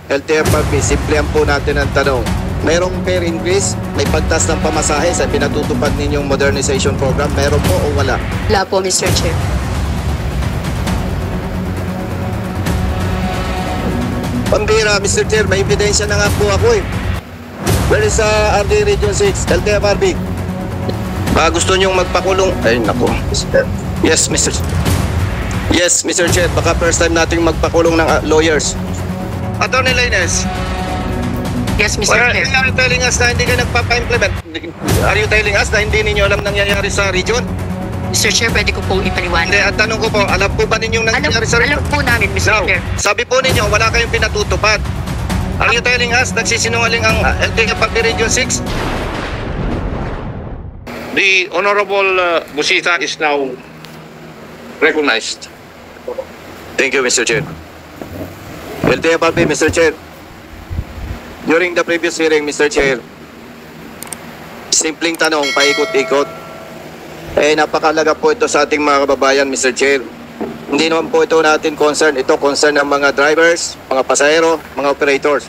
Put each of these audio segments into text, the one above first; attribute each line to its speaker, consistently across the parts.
Speaker 1: LTFRB, simplihan po natin ang tanong. Mayroong fare increase? May pagtas ng pamasahe sa pinatutupad ninyong modernization program? Meron po o wala?
Speaker 2: Wala po, Mr. Chair.
Speaker 1: Pambira, Mr. Chair, may ebidensya na nga po ako eh. Where is RD Region 6, LTFRB? Gusto nyong magpakulong? Ay, nako. Yes, Mr. Yes, Mr. Chair, baka first time nating magpakulong ng lawyers. Attorney Lainez,
Speaker 2: Yes, Mr. Chair.
Speaker 1: are you telling us na hindi ka nagpapa-implement? Are you telling us na hindi ninyo alam nangyayari sa region?
Speaker 2: Mr. Chair, pwede ko pong
Speaker 1: Hindi,
Speaker 2: ipaliwanag.
Speaker 1: ang tanong ko po, alam po ba ninyong nangyayari sa region?
Speaker 2: Alam po namin, Mr.
Speaker 1: Now,
Speaker 2: Chair.
Speaker 1: sabi po ninyo, wala kayong pinatutupad. Are you telling us nagsisinungaling ang LTFRB Region 6?
Speaker 3: The Honorable Busita is now recognized.
Speaker 1: Thank you, Mr. Chair. LTFRB, Mr. Chair. During the previous hearing, Mr. Chair, simpleng tanong, paikot-ikot. Napakalaga po ito sa ating mga kababayan, Mr. Chair. Hindi naman po ito natin concern. Ito concern ng mga drivers, mga pasahero, mga operators.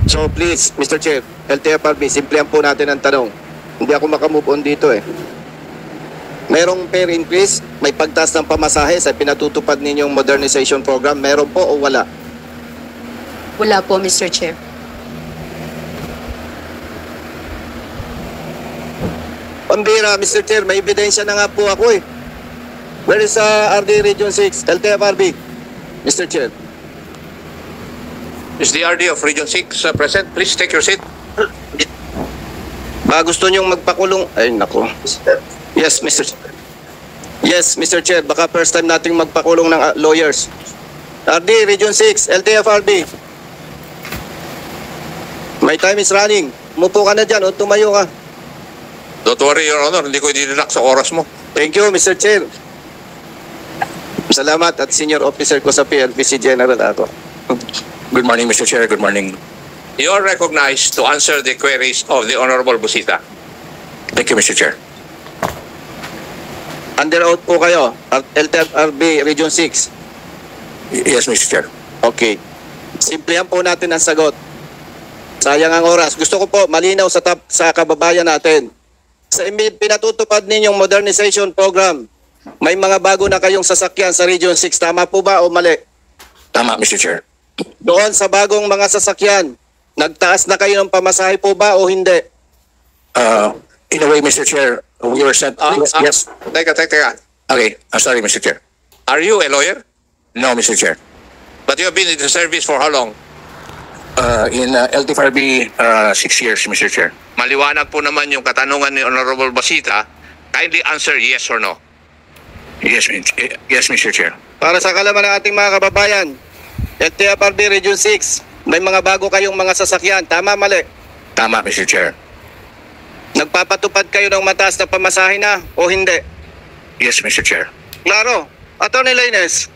Speaker 1: So please, Mr. Chair, LTFRB, simplihan po natin ang tanong. Hindi ako makamove on dito eh. Mayroong fare increase? May pagtas ng pamasahe sa pinatutupad ninyong modernization program? Meron po o wala?
Speaker 2: Wala po, Mr. Chair.
Speaker 1: Pambira, Mr. Chair, may ebidensya na nga po ako eh. Where is RD Region 6, LTFRB? Mr. Chair.
Speaker 3: Is the RD of Region 6 present? Please take your seat.
Speaker 1: Gusto nyong magpakulong? Ay, nako. Yes, Mr. Chair. Yes, Mr. Chair, baka first time nating magpakulong ng lawyers. RD Region 6, LTFRB. My time is running. Umupo ka na dyan o tumayo ka.
Speaker 3: Don't worry, Your Honor. Hindi ko idinilak sa oras mo.
Speaker 1: Thank you, Mr. Chair. Salamat at senior officer ko sa PLPC General ako.
Speaker 4: Good morning, Mr. Chair. Good morning.
Speaker 3: You are recognized to answer the queries of the Honorable Busita.
Speaker 4: Thank you, Mr. Chair.
Speaker 1: Under oath po kayo, LTFRB Region 6.
Speaker 4: Yes, Mr. Chair.
Speaker 1: Okay. Simplihan po natin ang sagot. Sayang ang oras. Gusto ko po malinaw sa kababayan natin. Sa pinatutupad ninyong modernization program, may mga bago na kayong sasakyan sa Region 6. Tama po ba o mali?
Speaker 4: Tama, Mr. Chair.
Speaker 1: Doon sa bagong mga sasakyan, nagtaas na kayo ng pamasahe po ba o hindi?
Speaker 4: In a way, Mr. Chair, we were sent... yes.
Speaker 3: Teka.
Speaker 4: Okay. I'm sorry, Mr. Chair.
Speaker 3: Are you a lawyer?
Speaker 4: No, Mr. Chair.
Speaker 3: But you have been in the service for how long?
Speaker 4: In LTFRB, 6 years, Mr. Chair.
Speaker 3: Maliwanag po naman yung katanungan ni Honorable Busita. Kindly answer yes or no.
Speaker 4: Yes, Mr. Chair.
Speaker 1: Para sa kalaman ng ating mga kababayan, LTFRB Region 6, may mga bago kayong mga sasakyan. Tama, mali?
Speaker 4: Tama, Mr. Chair.
Speaker 1: Nagpapatupad kayo ng mataas na pamasahe na o hindi?
Speaker 4: Yes, Mr. Chair.
Speaker 1: Klaro. Attorney Lainez,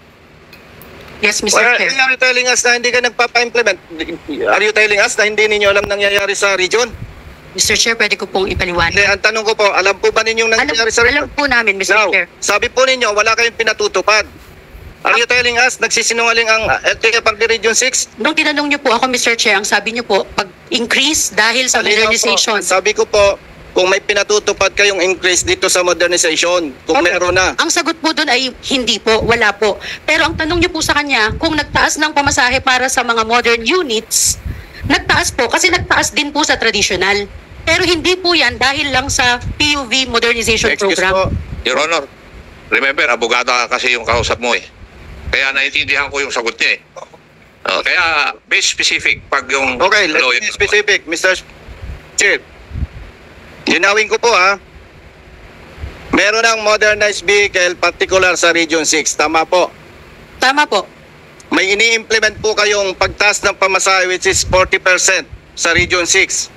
Speaker 2: Yes, Mr. Chair.
Speaker 1: are you telling us na hindi ka nagpapa-implement? Are you telling us na hindi ninyo alam nangyayari sa region?
Speaker 2: Mr. Chair, pwede ko pong
Speaker 1: Hindi,
Speaker 2: ipaliwanag.
Speaker 1: ang tanong ko po, alam po ba ninyong nangyayari sa region?
Speaker 2: Alam po namin, Mr.
Speaker 1: Now,
Speaker 2: Chair.
Speaker 1: sabi po ninyo, wala kayong pinatutupad. Are you telling us nagsisinungaling ang LTFRB Region 6?
Speaker 2: Nung tinanong niyo po ako, Mr. Chair, ang sabi niyo po, pag-increase dahil sa
Speaker 1: Malinaw po.
Speaker 2: modernization.
Speaker 1: Sabi ko po, kung may pinatutupad kayong increase dito sa modernization, kung meron na.
Speaker 2: Ang sagot po doon ay hindi po, wala po. Pero ang tanong niyo po sa kanya, kung nagtaas ng pamasahe para sa mga modern units, nagtaas po kasi nagtaas din po sa traditional. Pero hindi po yan dahil lang sa PUV modernization
Speaker 1: Excuse
Speaker 2: program.
Speaker 1: po.
Speaker 3: Your Honor, remember, abogado ka kasi yung kausap mo eh. Kaya naintindihan ko yung sagot niya eh. Kaya, be specific pag yung
Speaker 1: Okay, let's
Speaker 3: lawyer.
Speaker 1: be specific, Mr. Chair. Linawin ko po ha. Meron ng modernized vehicle particular sa Region 6. Tama po.
Speaker 2: Tama po.
Speaker 1: May ini-implement po kayong pagtaas ng pamasahe which is 40% sa Region 6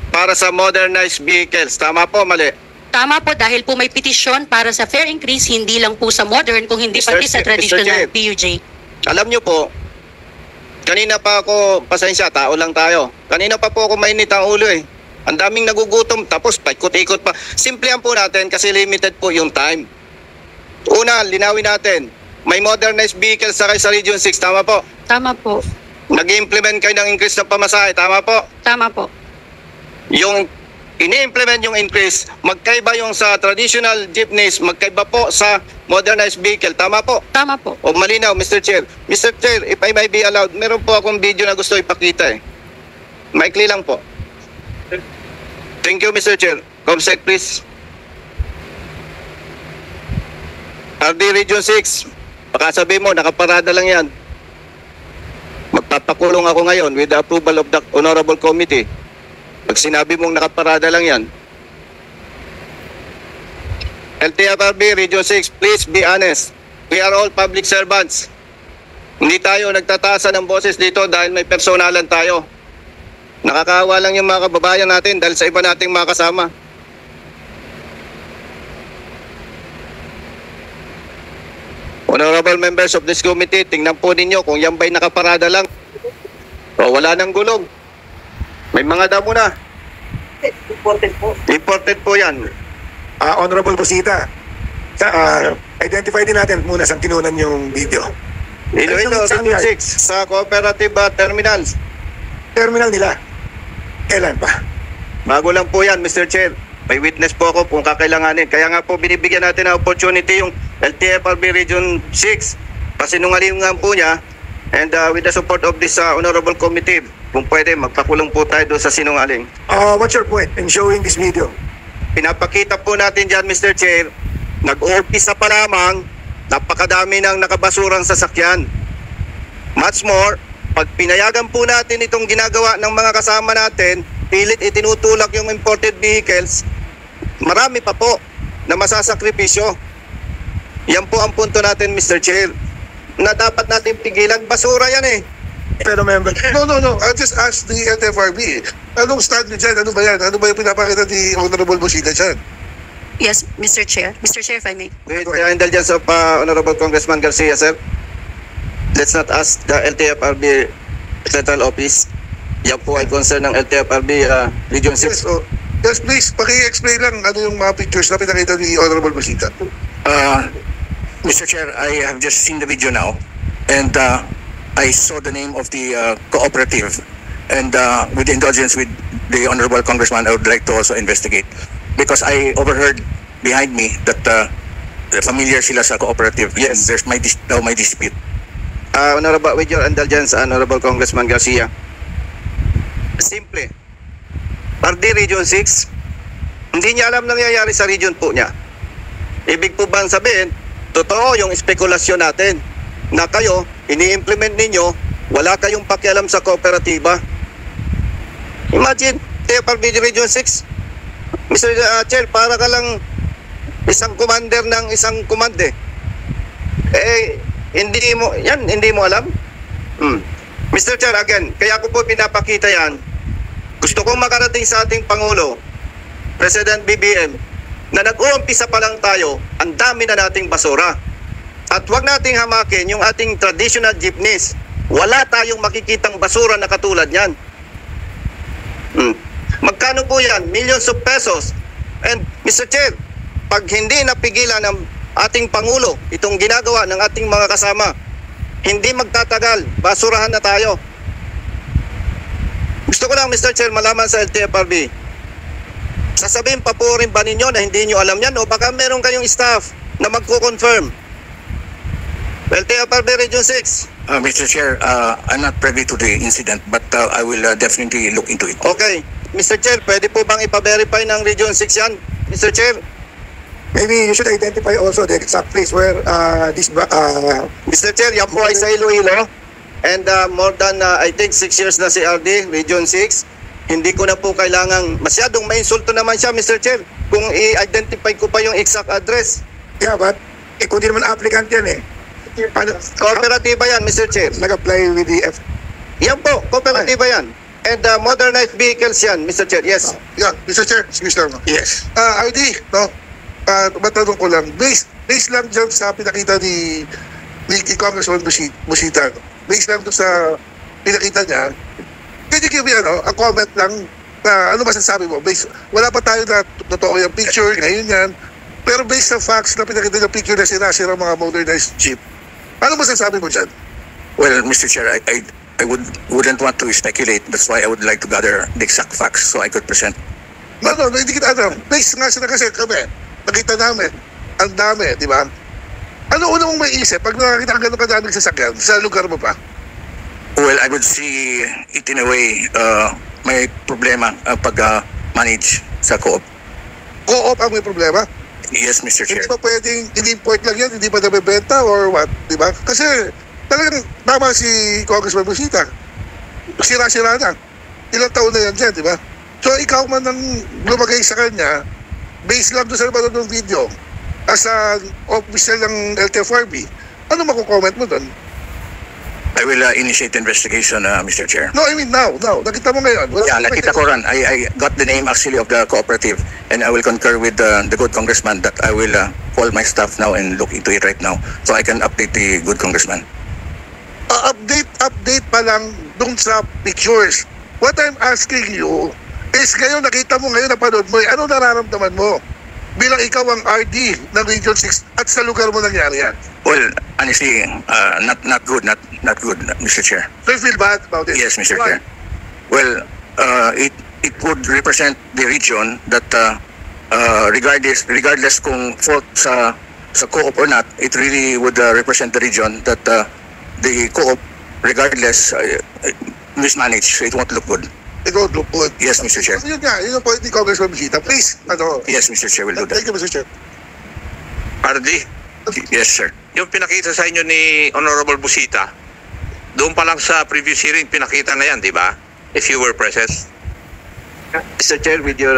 Speaker 1: para sa modernized vehicles. Tama po, mali?
Speaker 2: Tama po dahil po may petisyon para sa fare increase, hindi lang po sa modern, kung hindi
Speaker 1: Mr.
Speaker 2: pati sa
Speaker 1: Chair,
Speaker 2: traditional
Speaker 1: Mr. Chair.
Speaker 2: PUJ.
Speaker 1: Alam nyo po, kanina pa ako, pasensya, tao lang tayo. Kanina pa po ako mainit ang ulo eh. Ang daming nagugutom, tapos paikot-ikot pa. Simplihan po natin kasi limited po yung time. Una, linawin natin. May modernized vehicles sa Region 6, tama po?
Speaker 2: Tama po.
Speaker 1: Nag-implement kayo ng increase ng pamasahe, tama po?
Speaker 2: Tama po.
Speaker 1: Yung ini-implement yung increase, magkaiba yung sa traditional jeepneys, magkaiba po sa modernized vehicle, tama po?
Speaker 2: Tama po.
Speaker 1: O malinaw, Mr. Chair. Mr. Chair, if I may be allowed, meron po akong video na gusto ipakita eh. Maikli lang po. Thank you, Mr. Chair. Comsec, please. RD Region 6, baka sabi mo, nakaparada lang yan. Magpapakulong ako ngayon with the approval of the Honorable Committee. Pag sinabi mong nakaparada lang yan. LTFRB Region 6, please be honest. We are all public servants. Hindi tayo nagtataasan ng boses dito dahil may personalan tayo. Nakakaawa lang yung mga kababayan natin dahil sa iba nating mga kasama. Honorable members of this committee, tingnan po ninyo kung yan ba'y nakaparada lang o wala nang gulong. May mga damo na.
Speaker 5: Important po.
Speaker 1: Imported po yan.
Speaker 4: Honorable Busita, identify din natin muna sa tinunan yung video.
Speaker 1: Iloilo,
Speaker 4: Saan
Speaker 1: Region
Speaker 4: yan?
Speaker 1: 6, sa cooperative terminals.
Speaker 4: Terminal nila. Kailan pa?
Speaker 1: Bago lang po yan, Mr. Chair. May witness po ako kung kakailanganin. Kaya nga po binibigyan natin ng opportunity yung LTFRB Region 6. Pasinungalingan po niya. And with the support of this Honorable Committee, kung pwede, magpakulong po tayo doon sa sinungaling.
Speaker 4: What's your point in showing this video?
Speaker 1: Pinapakita po natin dyan, Mr. Chair, nag-uumpisa pa lamang, napakadami ng nakabasurang sasakyan. Much more, pag pinayagan po natin itong ginagawa ng mga kasama natin, pilit itinutulak yung imported vehicles, marami pa po na masasakripisyo. Yan po ang punto natin, Mr. Chair, na dapat natin pigilan. Basura yan eh.
Speaker 4: Pero member,
Speaker 6: No. I just asked the LTFRB. Anong stand niyo dyan? Ano ba yan? Ano ba yung pinapakita ni Honorable Busita dyan?
Speaker 2: Yes, Mr. Chair. Mr. Chair, if I may.
Speaker 1: With the indulgence of Honorable Congressman Garcia, sir, let's not ask the LTFRB Central Office. Yan po ay concern ng LTFRB Region 6.
Speaker 6: Yes, yes, please. Paki-explain lang ano yung mga pictures na pinakita ni Honorable Busita.
Speaker 4: Mr. Chair, I have just seen the video now, and I saw the name of the cooperative, and with the indulgence with the Honorable Congressman, I would like to also investigate, because I overheard behind me that familiar sila sa cooperative.
Speaker 1: Yes.
Speaker 4: And there's my dispute.
Speaker 1: Honorable, with your indulgence, Honorable Congressman Garcia, simple. RD Region 6, hindi niya alam nangyayari sa region po niya. Ibig po bang sabihin, totoo yung spekulasyon natin na kayo, ini-implement ninyo, wala kayong pakialam sa kooperatiba. Imagine, TFRB Region 6, Mr. Chair, para ka lang isang commander ng isang komande. Hindi mo alam? Mr. Chair, again, kaya ko po pinapakita yan. Gusto kong makarating sa ating Pangulo, President BBM, na nag-uumpisa pa lang tayo, ang dami na nating basura. At wag nating hamakin yung ating traditional jeepneys. Wala tayong makikitang basura na katulad yan. Magkano po yan? Millions of pesos. And Mr. Chair, pag hindi napigilan ng ating Pangulo itong ginagawa ng ating mga kasama, hindi magtatagal, basurahan na tayo. Gusto ko lang, Mr. Chair, malaman sa LTFRB, sasabihin pa po rin ba ninyo na hindi nyo alam yan o baka meron kayong staff na magko-confirm? LTFRB Region 6.
Speaker 4: Mr. Chair, I'm not privy to the incident, but I will definitely look into it.
Speaker 1: Okay. Mr. Chair, pwede po bang ipa-verify ng Region 6 yan? Mr. Chair?
Speaker 4: Maybe you should identify also the exact place where
Speaker 1: Mr. Chair, yan po ay sa Iloilo. And more than, I think, 6 years na si RD, Region 6. Hindi ko na po kailangang, masyadong mainsulto naman siya, Mr. Chair, kung i-identify ko pa yung exact address.
Speaker 4: Yeah, but kung di naman applicant yan eh.
Speaker 1: Kooperatiba yan, Mr. Chair.
Speaker 4: Nag-apply with the
Speaker 1: Yan po, kooperatiba yan. And modernized vehicles yan, Mr. Chair. Yes.
Speaker 6: Yeah, Mr. Chair, excuse lang.
Speaker 4: Yes.
Speaker 6: RD, no? Matanong ko lang, based lang dyan sa pinakita ni Congressman Busita, no? Based lang doon sa pinakita niya, can you give me a comment lang na ano masasabi mo? Wala pa tayo na totoo yung picture, ngayon yan, pero based sa facts na pinakita yung picture na sinasira mga modernized jeep, ano masasabi mo dyan?
Speaker 4: Well, Mr. Chair, I wouldn't want to speculate. That's why I would like to gather the exact facts so I could present.
Speaker 6: No, hindi kita alam. Based nga sila kasi kami, nakita namin, ang dami, di ba? Ano una mong may isip pag nakakita ka gano'ng kadaming sasakyan sa lugar mo pa?
Speaker 4: Well, I would see it in a way may problema pag-manage sa co-op.
Speaker 6: Co-op ang may problema.
Speaker 4: Yes, Mr. Chair.
Speaker 6: Hindi pa pwedeng, hindi import lang yan, hindi pa nabibenta or what, di ba? Kasi talagang tama si Congressman Busita. Sira-sira na. Ilang taon na yan dyan, di ba? So ikaw man ang lumagay sa kanya, based lang doon sa naman ng video, as an official ng LTFRB, ano makukomment mo doon?
Speaker 4: I will initiate investigation, Mr. Chair.
Speaker 6: No, I mean now. Nakita mo ngayon.
Speaker 4: Yeah, nakita ko rin. I got the name actually of the cooperative, and I will concur with the good congressman that I will call my staff now and look into it right now so I can update the good congressman.
Speaker 6: Update pa lang dun sa pictures. What I'm asking you is ngayon nakita mo ngayon, napanood mo, ano nararamdaman mo bilang ikaw ang RD ng Region 6 at sa lugar mo nangyari yan?
Speaker 4: Well, honestly, not good, Mr. Chair.
Speaker 6: So you feel bad about it?
Speaker 4: Yes, Mr.
Speaker 6: Why?
Speaker 4: Chair. Well, it would represent the region that regardless kung fault sa co-op or not, it really would represent the region that the co-op, regardless, mismanaged. It won't look good.
Speaker 6: It won't look good.
Speaker 4: Yes, Mr. Chair.
Speaker 6: Yun nga, yun ang point ni Congressman Busita. Please,
Speaker 4: Yes, Mr. Chair, will do that.
Speaker 6: Thank you, Mr. Chair.
Speaker 3: RD,
Speaker 4: Yes, sir.
Speaker 3: yung pinakita sa inyo ni Honorable Busita, doon pa lang sa previous hearing, pinakita na yan, di ba? If you were present.
Speaker 1: Mr. Chair, with your,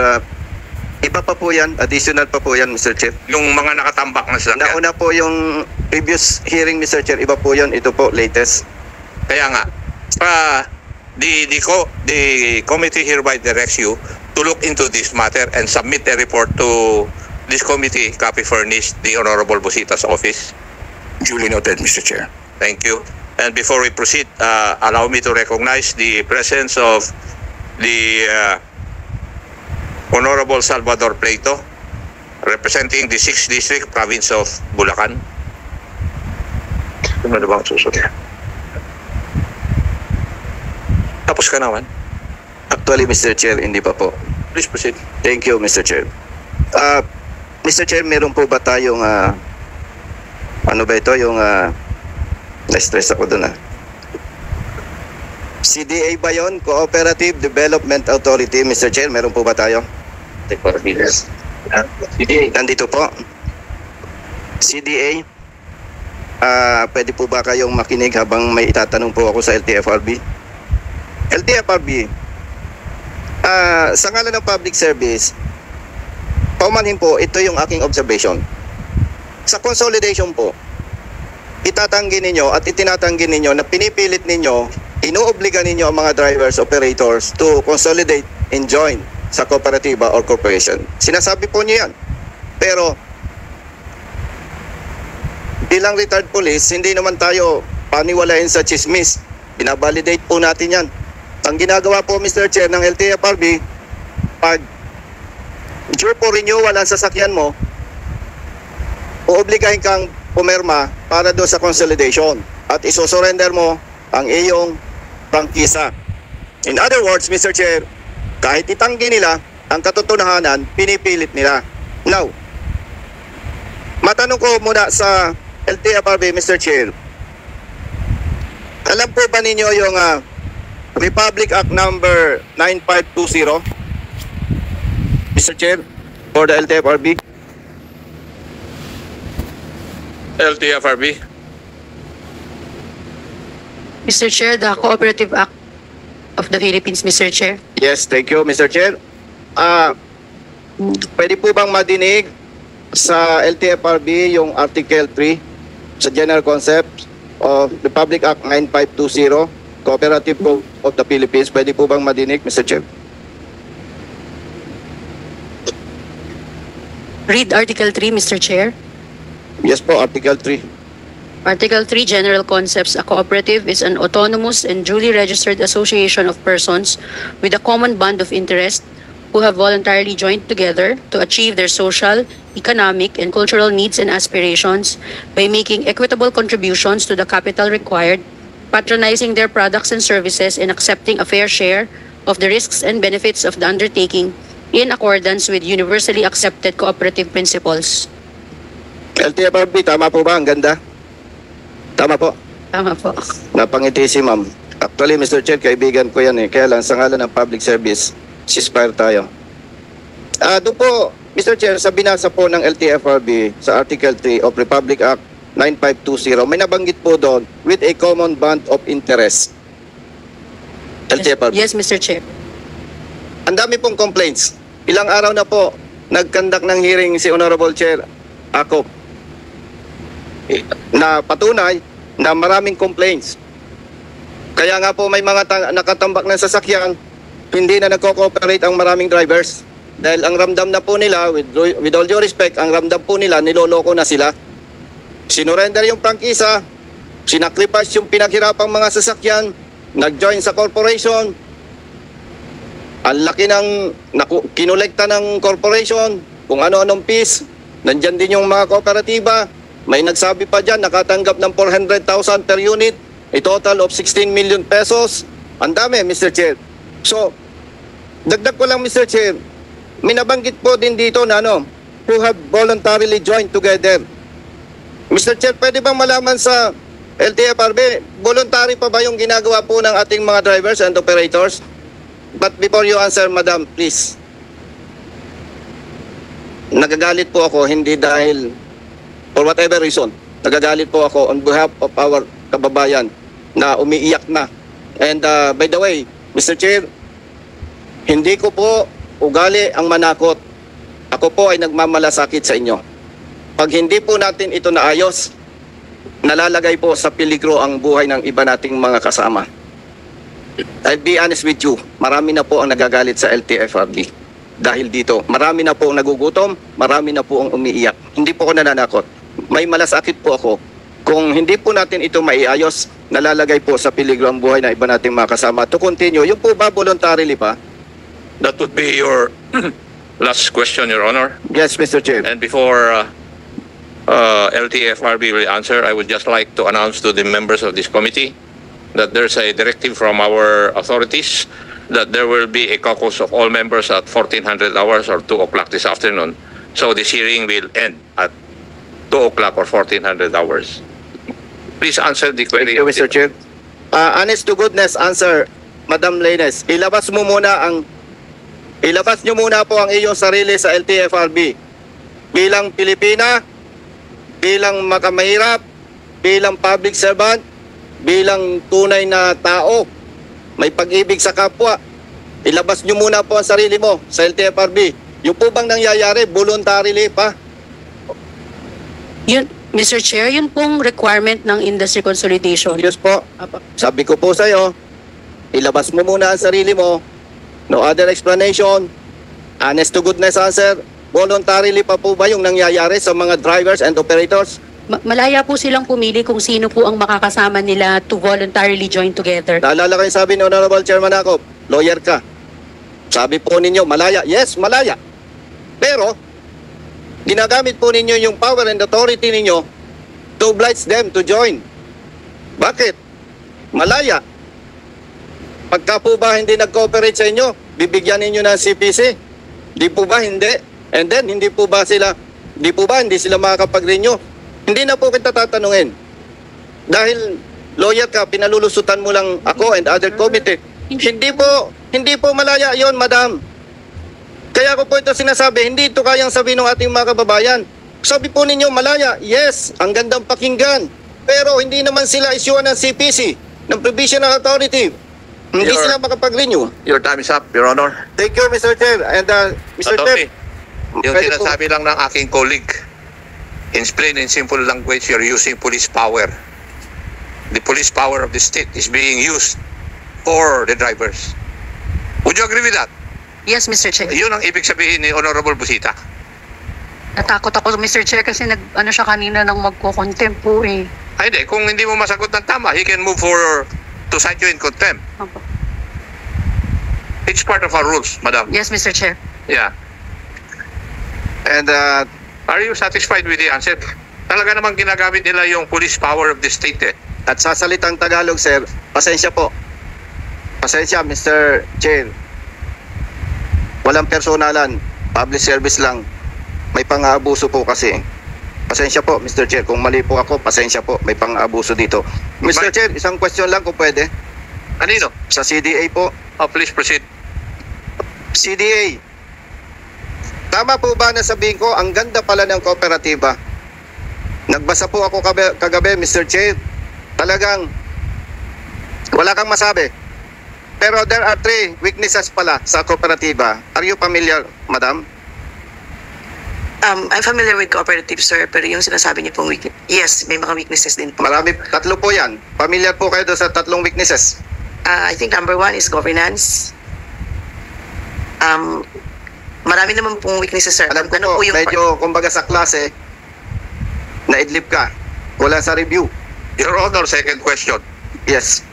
Speaker 1: iba pa po yan, additional pa po yan, Mr. Chair.
Speaker 3: Yung mga nakatambak na sasakyan.
Speaker 1: Nauna po yung previous hearing, Mr. Chair, iba po yun, ito po, latest.
Speaker 3: Kaya nga, the committee hereby directs you to look into this matter and submit a report to this committee, copy furnished the Honorable Busita's office.
Speaker 4: Duly noted, Mr. Chair.
Speaker 3: Thank you. And before we proceed, allow me to recognize the presence of the Honorable Salvador Pleito, representing the 6th District, Province of Bulacan. Ano na bang susunod? Tapos ka naman.
Speaker 1: Actually, Mr. Chair, hindi pa po.
Speaker 3: Please proceed.
Speaker 1: Thank you, Mr. Chair. Mr. Chair, meron po ba tayong, ano ba ito, yung, na-stress ako doon CDA ba yun? Cooperative Development Authority, Mr. Chair, meron po ba tayo? CDA. Nandito po. CDA, pwede po ba kayong makinig habang may itatanong po ako sa LTFRB? LTFRB, sa ngalan ng public service, paumanhin po, ito yung aking observation. Sa consolidation po, itatanggi ninyo at itinatanggi ninyo na pinipilit ninyo, inuobliga ninyo ang mga drivers, operators to consolidate and join sa kooperatiba or corporation. Sinasabi po niyo yan. Pero, bilang retired police, hindi naman tayo paniwalain sa chismis. Binabalidate po natin yan. Ang ginagawa po, Mr. Chair, ng LTFRB, pag due for renewal ang sasakyan mo, uobligahin kang pumirma para doon sa consolidation at isosurrender mo ang iyong prangkisa. In other words, Mr. Chair, kahit itanggi nila, ang katotohanan, pinipilit nila. Now, matanong ko muna sa LTFRB, Mr. Chair, alam po ba ninyo yung Republic Act number 9520, Mr. Chair, for the LTFRB?
Speaker 3: LTFRB.
Speaker 2: Mr. Chair, the Cooperative Act of the Philippines, Mr. Chair.
Speaker 1: Yes, thank you, Mr. Chair. Pwede po bang madinig sa LTFRB yung Article 3 sa General Concept of the Republic Act 9520, Cooperative Code of the Philippines? Pwede po bang madinig, Mr. Chair?
Speaker 2: Read Article 3, Mr. Chair.
Speaker 1: Yes po, Article 3.
Speaker 2: Article 3, General Concepts. A cooperative is an autonomous and duly registered association of persons with a common bond of interest who have voluntarily joined together to achieve their social, economic, and cultural needs and aspirations by making equitable contributions to the capital required patronizing their products and services and accepting a fair share of the risks and benefits of the undertaking in accordance with universally accepted cooperative principles.
Speaker 1: LTFRB, tama po ba? Ang ganda. Tama po.
Speaker 2: Tama po.
Speaker 1: Napangiti si ma'am. Actually, Mr. Chair, kaibigan ko yan eh. Kaya lang, sa ngalan ng public service, ceasefire tayo. Doon po, Mr. Chair, sa binasa po ng LTFRB sa Article 3 of Republic Act 9520, may nabanggit po doon with a common bond of interest. LTFRB.
Speaker 2: Yes, Mr. Chair.
Speaker 1: Ang dami pong complaints. Ilang araw na po nag-conduct ng hearing si Honorable Chair Akop na patunay na maraming complaints. Kaya nga po may mga nakatambak ng sasakyan, hindi na nagko-cooperate ang maraming drivers. Dahil ang ramdam na po nila, with all due respect, ang ramdam po nila, niloloko na sila. Sinurrender yung prangkisa, sinakripas yung pinaghirapang mga sasakyan, nag-join sa corporation, ang laki ng kinolekta ng corporation, kung ano-anong fees, nandyan din yung mga kooperatiba, may nagsabi pa dyan, nakatanggap ng 400,000 per unit, a total of 16 million pesos. Ang dami, Mr. Chair. So, dagdag ko lang, Mr. Chair, may nabanggit po din dito na who have voluntarily joined together. Mr. Chair, pwede bang malaman sa LTFRB, voluntary pa ba yung ginagawa po ng ating mga drivers and operators? But before you answer, Madam, please. Nagagalit po ako, hindi dahil for whatever reason. Nagagalit po ako on behalf of our kababayan na umiiyak na. And by the way, Mr. Chair, hindi ko po ugali ang manakot. Ako po ay nagmamalasakit sa inyo. Pag hindi po natin ito naayos, nalalagay po sa peligro ang buhay ng iba nating mga kasama. I'll be honest with you, marami na po ang nagagalit sa LTFRB. Dahil dito, marami na po ang nagugutom, marami na po ang umiiyak. Hindi po ako nananakot. May malasakit po ako. Kung hindi po natin ito maiayos, nalalagay po sa peligro ang buhay ng iba nating mga kasama. To continue, yung po ba voluntarily pa?
Speaker 3: That would be your last question, Your Honor.
Speaker 1: Yes, Mr. Chair.
Speaker 3: And before LTFRB will answer, I would just like to announce to the members of this committee that there's a directive from our authorities that there will be a caucus of all members at 1400 hours or 2 o'clock this afternoon. So this hearing will end at 2 o'clock or 1400 hours. Please answer the query.
Speaker 1: Thank you, Mr. Chair. Honest to goodness answer, Madam Lainez. Ilabas nyo muna po ang iyong sarili sa LTFRB. Bilang Pilipina, bilang makamahirap, bilang public servant, bilang tunay na tao, may pag-ibig sa kapwa. Ilabas nyo muna po ang sarili mo sa LTFRB. Yung po bang nangyayari, voluntarily pa?
Speaker 2: Yun, Mr. Chair, yun pong requirement ng industry consolidation.
Speaker 1: Yes po. Sabi ko po sa iyo, ilabas mo muna ang sarili mo. No other explanation. Honest to goodness answer. Voluntarily pa po ba yung nangyayari sa mga drivers and operators?
Speaker 2: Malaya po silang pumili kung sino po ang makakasama nila to voluntarily join together.
Speaker 1: Naalala ko yung sabi ni Honorable Chairman Akop, lawyer ka. Sabi po ninyo, malaya. Yes, malaya. Pero, ginagamit po ninyo yung power and authority ninyo to oblige them to join. Bakit? Malaya. Pagka po ba hindi nag-cooperate sa inyo, bibigyan ninyo ng CPC? Di po ba hindi? And then, hindi sila makakapag-renew? Hindi na po kita tatanungin. Dahil lawyer ka, pinalulusutan mo lang ako and other committee. Hindi po malaya yon, madam. Kaya ko po ito sinasabi, hindi ito kayang sabihin ng ating mga kababayan. Sabi po ninyo, malaya. Yes, ang gandang pakinggan. Pero hindi naman sila isyuan ng CPC, ng Provisional Authority. Hindi sila makapag-renew.
Speaker 3: Your time is up, Your Honor.
Speaker 1: Thank you, Mr. Chair. And Mr. Chair,
Speaker 3: Yung
Speaker 1: pwede po-
Speaker 3: sinasabi lang ng aking colleague, in plain and simple language, you're using police power. The police power of the state is being used for the drivers. Would you agree with that?
Speaker 2: Yes, Mr. Chair.
Speaker 3: Yun ang ibig sabihin ni Honorable Busita.
Speaker 2: Natakot ako, Mr. Chair, kasi siya kanina nang magko-contempt po eh.
Speaker 3: Ay, hindi. Kung hindi mo masagot ng tama, he can move to cite you in contempt.
Speaker 2: Opo.
Speaker 3: It's part of our rules, madam.
Speaker 2: Yes, Mr. Chair.
Speaker 3: Yeah.
Speaker 1: and
Speaker 3: Are you satisfied with the answer? Talaga namang ginagamit nila yung police power of the state eh.
Speaker 1: at sasalitang Tagalog, sir, pasensya po. Pasensya, Mr. Chair. Walang personalan, public service lang. May pang-aabuso po kasi. Pasensya po, Mr. Chair. Kung mali po ako, pasensya po. May pang-aabuso dito. Mr. Chair, isang question lang kung pwede.
Speaker 3: Anino?
Speaker 1: Sa CDA po.
Speaker 3: Please proceed.
Speaker 1: CDA. Tama po ba na sabihin ko, ang ganda pala ng kooperatiba? Nagbasa po ako kagabi, Mr. Chair. Talagang wala kang masabi. Pero there are 3 weaknesses pala sa kooperatiba. Are you familiar, madam?
Speaker 5: I'm familiar with cooperatives, sir, pero yung sinasabi niyo pong weakness, yes, may mga weaknesses din po.
Speaker 1: Marami, 3 po yan. Familiar po kayo doon sa 3 weaknesses.
Speaker 5: I think number 1 is governance. Marami naman pong weaknesses, sir.
Speaker 1: Alam ko po, medyo kumbaga sa klase, naidlip ka. Wala sa review.
Speaker 3: Your Honor, second question.
Speaker 1: Yes.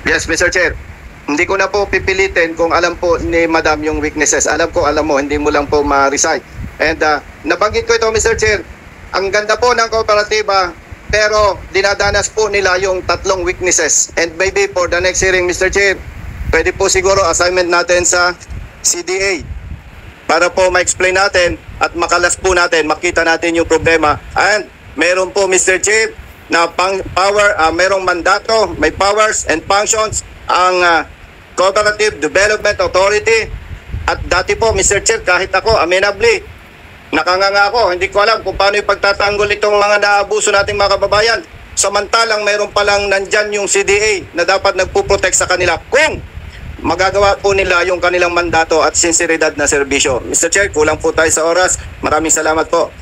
Speaker 1: Yes, Mr. Chair. Hindi ko na po pipilitin kung alam po ni Madam yung weaknesses. Alam ko, alam mo, hindi mo lang po ma-recite. And nabanggit ko ito, Mr. Chair. Ang ganda po ng kooperatiba, pero dinadanas po nila yung 3 weaknesses. And maybe for the next hearing, Mr. Chair, pwede po siguro assignment natin sa CDA para po ma-explain natin at makalas po natin, makita natin yung problema. And meron po, Mr. Chair, na merong mandato, may powers and functions ang Cooperative Development Authority. At dati po, Mr. Chair, kahit ako, amenably, nakanganga ako, hindi ko alam kung paano ipagtatanggol itong mga naabuso nating mga kababayan. Samantalang mayroon palang nandyan yung CDA na dapat nagpuprotect sa kanila kung magagawa po nila yung kanilang mandato at sinseridad na serbisyo. Mr. Chair, kulang po tayo sa oras. Maraming salamat po.